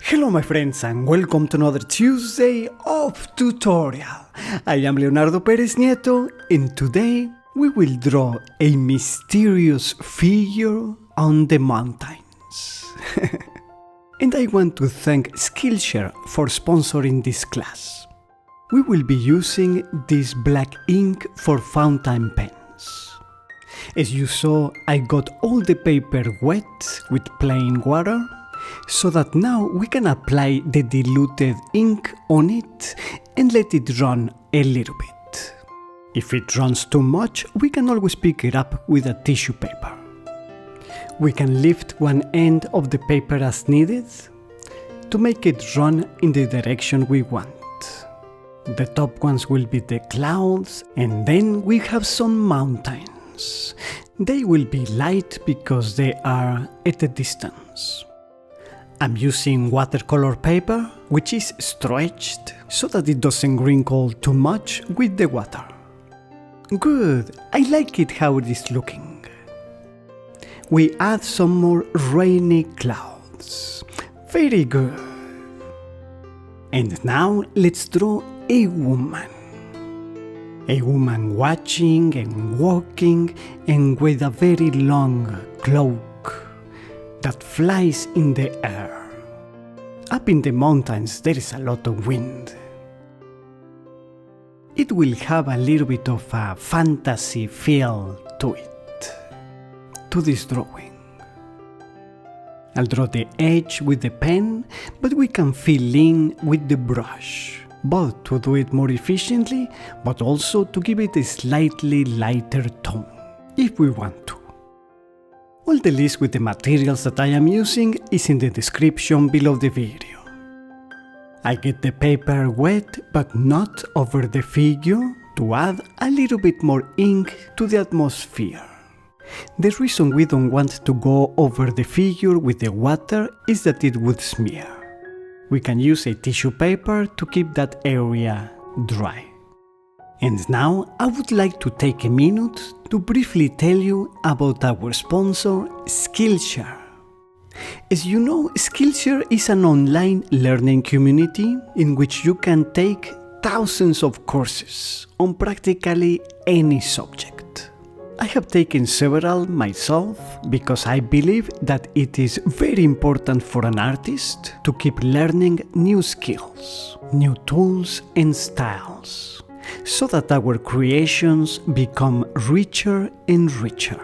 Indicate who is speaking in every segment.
Speaker 1: Hello my friends and welcome to another Tuesday of tutorial. I am Leonardo Perez Nieto and today we will draw a mysterious figure on the mountains. And I want to thank Skillshare for sponsoring this class. We will be using this black ink for fountain pens. As you saw, I got all the paper wet with plain water, so that now we can apply the diluted ink on it and let it run a little bit. If it runs too much, we can always pick it up with a tissue paper. We can lift one end of the paper as needed to make it run in the direction we want. The top ones will be the clouds, and then we have some mountains. They will be light because they are at a distance. I'm using watercolor paper, which is stretched so that it doesn't wrinkle too much with the water. Good, I like it how it is looking. We add some more rainy clouds. Very good. And now let's draw a woman. A woman watching and walking and with a very long cloak that flies in the air. Up in the mountains there is a lot of wind. It will have a little bit of a fantasy feel to it, to this drawing. I'll draw the edge with the pen, but we can fill in with the brush, both to do it more efficiently, but also to give it a slightly lighter tone, if we want to. All the list with the materials that I am using is in the description below the video. I get the paper wet but not over the figure to add a little bit more ink to the atmosphere. The reason we don't want to go over the figure with the water is that it would smear. We can use a tissue paper to keep that area dry. And now I would like to take a minute to briefly tell you about our sponsor, Skillshare. As you know, Skillshare is an online learning community in which you can take thousands of courses on practically any subject. I have taken several myself because I believe that it is very important for an artist to keep learning new skills, new tools and styles, so that our creations become richer and richer.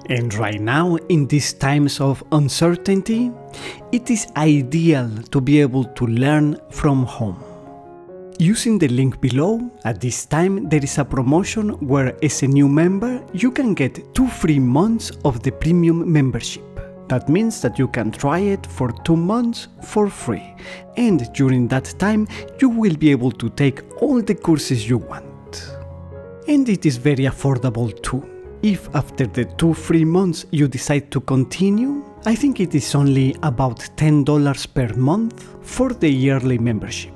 Speaker 1: And right now, in these times of uncertainty, it is ideal to be able to learn from home. Using the link below, at this time there is a promotion where as a new member you can get 2 free months of the premium membership. That means that you can try it for 2 months for free, and during that time you will be able to take all the courses you want. And it is very affordable too. If after the 2 free months you decide to continue, I think it is only about $10 per month for the yearly membership.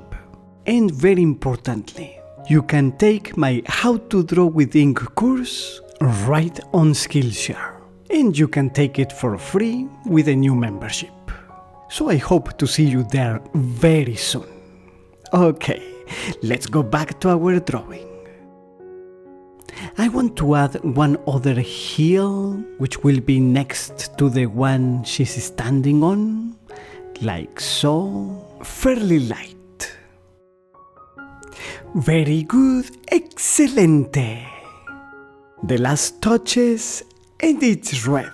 Speaker 1: And very importantly, you can take my How to Draw with Ink course right on Skillshare. And you can take it for free with a new membership. So I hope to see you there very soon. Okay, let's go back to our drawing. I want to add one other heel, which will be next to the one she's standing on, like so, fairly light. Very good, excelente. The last touches and it's ready.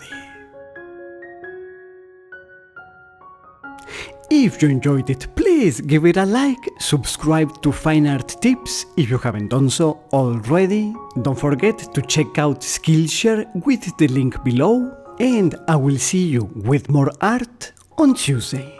Speaker 1: If you enjoyed it, please give it a like, subscribe to Fine Art Tips if you haven't done so already. Don't forget to check out Skillshare with the link below, and I will see you with more art on Tuesday.